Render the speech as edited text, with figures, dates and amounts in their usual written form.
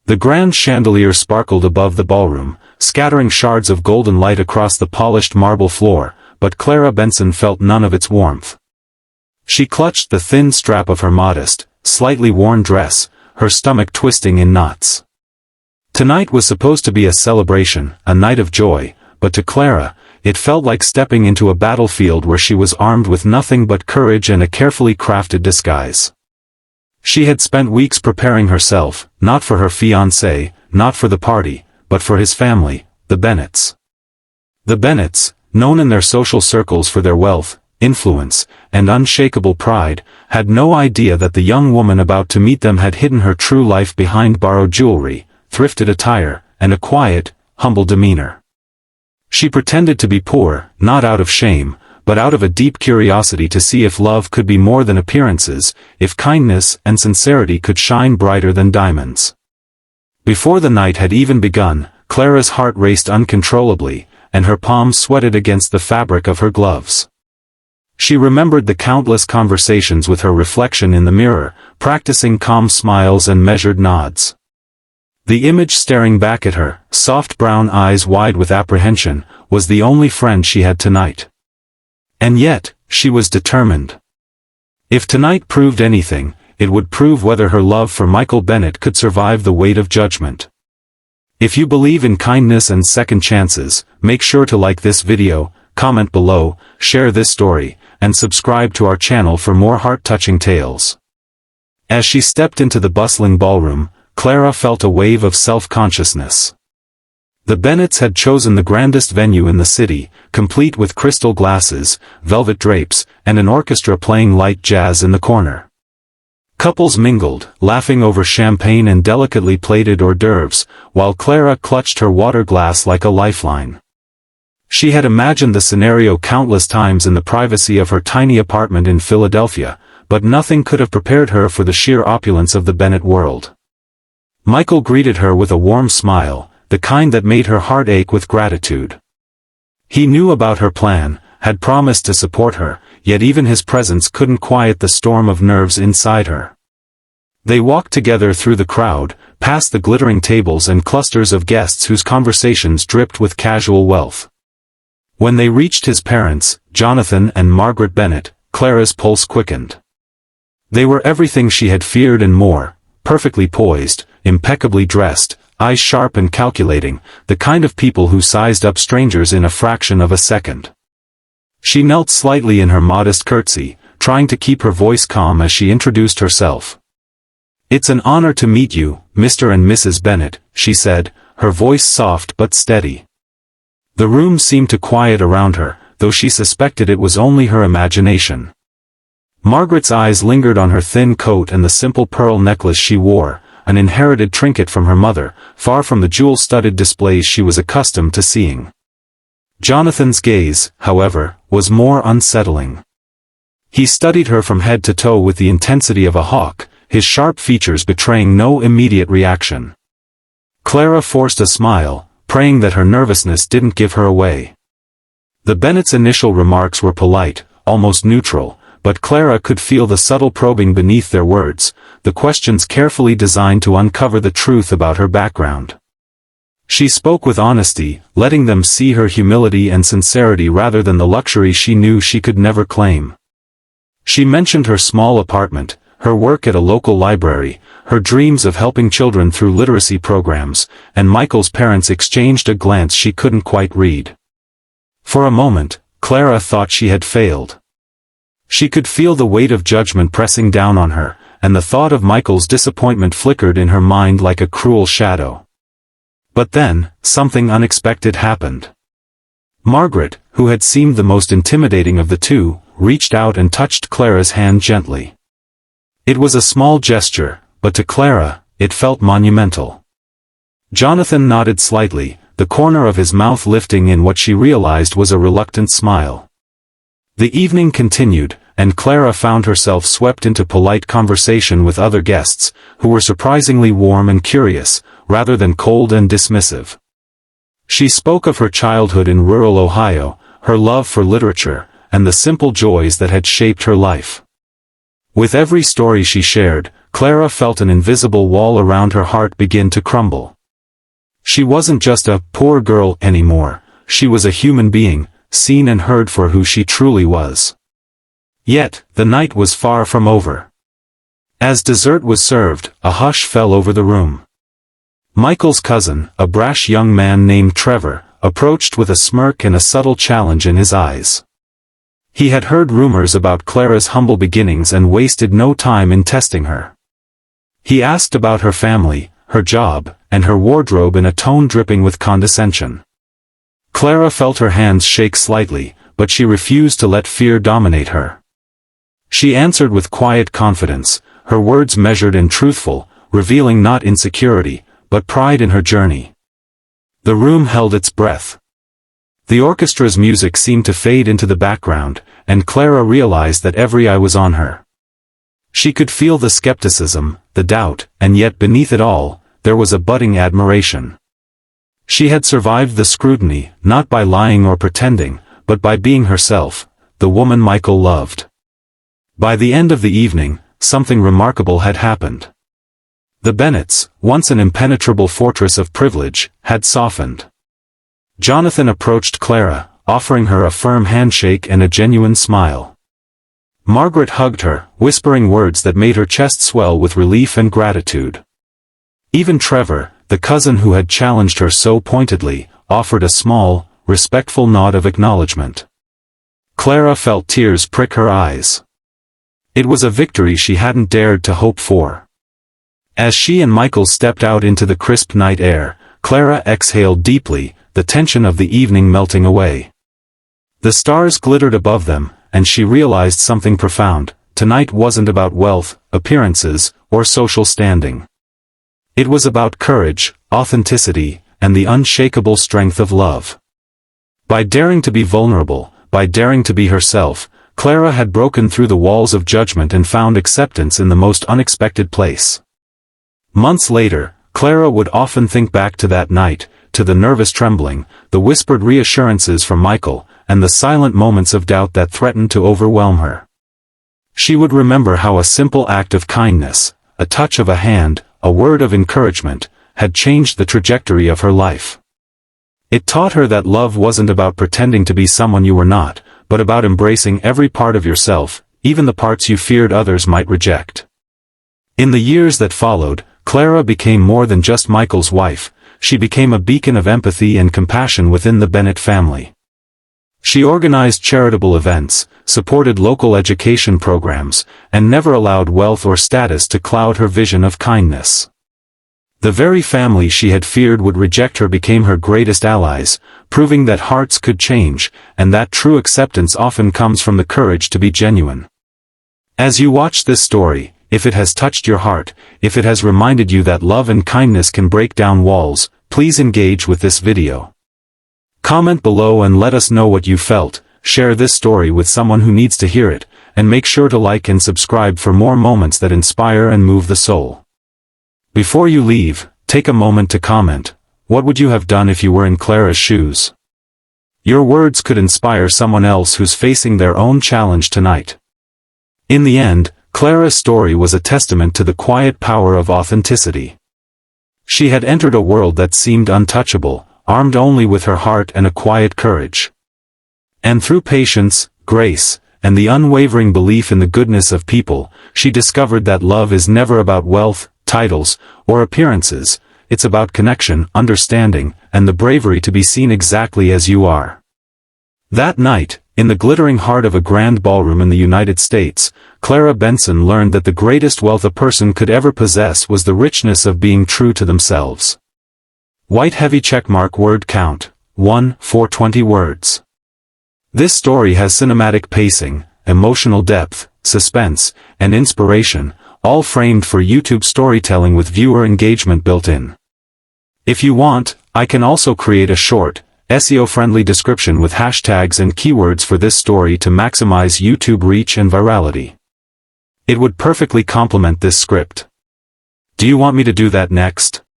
The grand chandelier sparkled above the ballroom, scattering shards of golden light across the polished marble floor, but Clara Benson felt none of its warmth. She clutched the thin strap of her modest, slightly worn dress, her stomach twisting in knots. Tonight was supposed to be a celebration, a night of joy, but to Clara, it felt like stepping into a battlefield where she was armed with nothing but courage and a carefully crafted disguise. She had spent weeks preparing herself, not for her fiancé, not for the party, but for his family, the Bennets. The Bennets, known in their social circles for their wealth, influence, and unshakable pride, had no idea that the young woman about to meet them had hidden her true life behind borrowed jewelry, thrifted attire, and a quiet, humble demeanor. She pretended to be poor, not out of shame, but out of a deep curiosity to see if love could be more than appearances, if kindness and sincerity could shine brighter than diamonds. Before the night had even begun, Clara's heart raced uncontrollably, and her palms sweated against the fabric of her gloves. She remembered the countless conversations with her reflection in the mirror, practicing calm smiles and measured nods. The image staring back at her, soft brown eyes wide with apprehension, was the only friend she had tonight. And yet, she was determined. If tonight proved anything, it would prove whether her love for Michael Bennet could survive the weight of judgment. If you believe in kindness and second chances, make sure to like this video, comment below, share this story, and subscribe to our channel for more heart-touching tales. As she stepped into the bustling ballroom, Clara felt a wave of self-consciousness. The Bennets had chosen the grandest venue in the city, complete with crystal glasses, velvet drapes, and an orchestra playing light jazz in the corner. Couples mingled, laughing over champagne and delicately plated hors d'oeuvres, while Clara clutched her water glass like a lifeline. She had imagined the scenario countless times in the privacy of her tiny apartment in Philadelphia, but nothing could have prepared her for the sheer opulence of the Bennet world. Michael greeted her with a warm smile, the kind that made her heart ache with gratitude. He knew about her plan, had promised to support her, yet even his presence couldn't quiet the storm of nerves inside her. They walked together through the crowd, past the glittering tables and clusters of guests whose conversations dripped with casual wealth. When they reached his parents, Jonathan and Margaret Bennet, Clara's pulse quickened. They were everything she had feared and more, perfectly poised, impeccably dressed, eyes sharp and calculating, the kind of people who sized up strangers in a fraction of a second. She knelt slightly in her modest curtsy, trying to keep her voice calm as she introduced herself. "It's an honor to meet you, Mr. and Mrs. Bennet," she said, her voice soft but steady. The room seemed to quiet around her, though she suspected it was only her imagination. Margaret's eyes lingered on her thin coat and the simple pearl necklace she wore, an inherited trinket from her mother, far from the jewel-studded displays she was accustomed to seeing. Jonathan's gaze, however, was more unsettling. He studied her from head to toe with the intensity of a hawk, his sharp features betraying no immediate reaction. Clara forced a smile, praying that her nervousness didn't give her away. The Bennets' initial remarks were polite, almost neutral, but Clara could feel the subtle probing beneath their words, the questions carefully designed to uncover the truth about her background. She spoke with honesty, letting them see her humility and sincerity rather than the luxury she knew she could never claim. She mentioned her small apartment, her work at a local library, her dreams of helping children through literacy programs, and Michael's parents exchanged a glance she couldn't quite read. For a moment, Clara thought she had failed. She could feel the weight of judgment pressing down on her, and the thought of Michael's disappointment flickered in her mind like a cruel shadow. But then, something unexpected happened. Margaret, who had seemed the most intimidating of the two, reached out and touched Clara's hand gently. It was a small gesture, but to Clara, it felt monumental. Jonathan nodded slightly, the corner of his mouth lifting in what she realized was a reluctant smile. The evening continued, and Clara found herself swept into polite conversation with other guests, who were surprisingly warm and curious, rather than cold and dismissive. She spoke of her childhood in rural Ohio, her love for literature, and the simple joys that had shaped her life. With every story she shared, Clara felt an invisible wall around her heart begin to crumble. She wasn't just a poor girl anymore, she was a human being, seen and heard for who she truly was. Yet, the night was far from over. As dessert was served, a hush fell over the room. Michael's cousin, a brash young man named Trevor, approached with a smirk and a subtle challenge in his eyes. He had heard rumors about Clara's humble beginnings and wasted no time in testing her. He asked about her family, her job, and her wardrobe in a tone dripping with condescension. Clara felt her hands shake slightly, but she refused to let fear dominate her. She answered with quiet confidence, her words measured and truthful, revealing not insecurity, but pride in her journey. The room held its breath. The orchestra's music seemed to fade into the background, and Clara realized that every eye was on her. She could feel the skepticism, the doubt, and yet beneath it all, there was a budding admiration. She had survived the scrutiny, not by lying or pretending, but by being herself, the woman Michael loved. By the end of the evening, something remarkable had happened. The Bennetts, once an impenetrable fortress of privilege, had softened. Jonathan approached Clara, offering her a firm handshake and a genuine smile. Margaret hugged her, whispering words that made her chest swell with relief and gratitude. Even Trevor, the cousin who had challenged her so pointedly, offered a small, respectful nod of acknowledgement. Clara felt tears prick her eyes. It was a victory she hadn't dared to hope for. As she and Michael stepped out into the crisp night air, Clara exhaled deeply, the tension of the evening melting away. The stars glittered above them, and she realized something profound. Tonight wasn't about wealth, appearances, or social standing. It was about courage, authenticity, and the unshakable strength of love. By daring to be vulnerable, by daring to be herself, Clara had broken through the walls of judgment and found acceptance in the most unexpected place. Months later, Clara would often think back to that night, to the nervous trembling, the whispered reassurances from Michael, and the silent moments of doubt that threatened to overwhelm her. She would remember how a simple act of kindness, a touch of a hand, a word of encouragement, had changed the trajectory of her life. It taught her that love wasn't about pretending to be someone you were not, but about embracing every part of yourself, even the parts you feared others might reject. In the years that followed, Clara became more than just Michael's wife, she became a beacon of empathy and compassion within the Bennett family. She organized charitable events, supported local education programs, and never allowed wealth or status to cloud her vision of kindness. The very family she had feared would reject her became her greatest allies, proving that hearts could change, and that true acceptance often comes from the courage to be genuine. As you watch this story, if it has touched your heart, if it has reminded you that love and kindness can break down walls, please engage with this video. Comment below and let us know what you felt, share this story with someone who needs to hear it, and make sure to like and subscribe for more moments that inspire and move the soul. Before you leave, take a moment to comment, what would you have done if you were in Clara's shoes? Your words could inspire someone else who's facing their own challenge tonight. In the end, Clara's story was a testament to the quiet power of authenticity. She had entered a world that seemed untouchable, armed only with her heart and a quiet courage. And through patience, grace, and the unwavering belief in the goodness of people, she discovered that love is never about wealth, titles, or appearances, it's about connection, understanding, and the bravery to be seen exactly as you are. That night, in the glittering heart of a grand ballroom in the United States, Clara Benson learned that the greatest wealth a person could ever possess was the richness of being true to themselves. White heavy checkmark word count, 1, 420 words. This story has cinematic pacing, emotional depth, suspense, and inspiration, all framed for YouTube storytelling with viewer engagement built in. If you want, I can also create a short, SEO-friendly description with hashtags and keywords for this story to maximize YouTube reach and virality. It would perfectly complement this script. Do you want me to do that next?